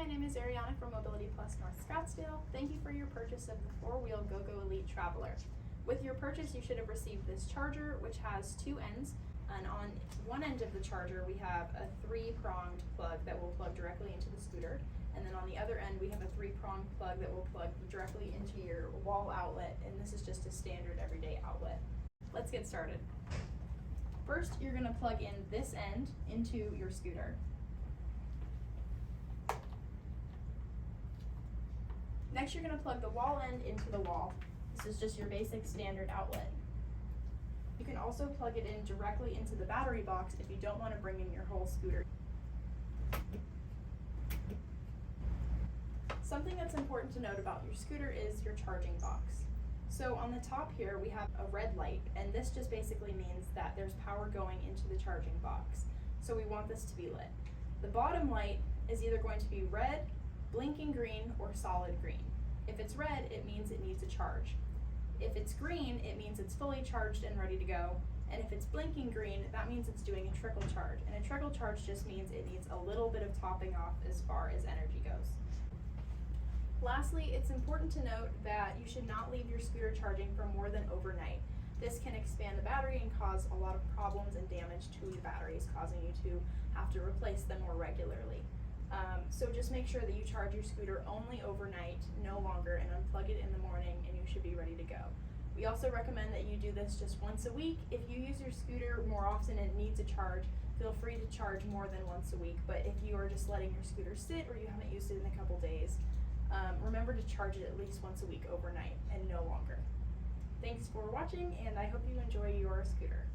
my name is Ariana from Mobility Plus North Scottsdale. Thank you for your purchase of the 4-wheel GoGo Elite Traveler. With your purchase, you should have received this charger, which has two ends. And on one end of the charger, we have a 3-pronged plug that will plug directly into the scooter. And then on the other end, we have a 3-pronged plug that will plug directly into your wall outlet. And this is just a standard everyday outlet. Let's get started. First, you're going to plug in this end into your scooter. Next, you're going to plug the wall end into the wall. This is just your basic standard outlet. You can also plug it in directly into the battery box if you don't want to bring in your whole scooter. Something that's important to note about your scooter is your charging box. So on the top here we have a red light, and this just basically means that there's power going into the charging box. So we want this to be lit. The bottom light is either going to be red, blinking green, or solid green. If it's red, it means it needs a charge. If it's green, it means it's fully charged and ready to go. And if it's blinking green, that means it's doing a trickle charge. And a trickle charge just means it needs a little bit of topping off as far as energy goes. Lastly, it's important to note that you should not leave your scooter charging for more than overnight. This can expand the battery and cause a lot of problems and damage to the batteries, causing you to have to replace them more regularly. So just make sure that you charge your scooter only overnight, no longer, and unplug it in the morning, and you should be ready to go. We also recommend that you do this just once a week. If you use your scooter more often and it needs a charge, feel free to charge more than once a week. But if you are just letting your scooter sit or you haven't used it in a couple days, remember to charge it at least once a week overnight and no longer. Thanks for watching, and I hope you enjoy your scooter.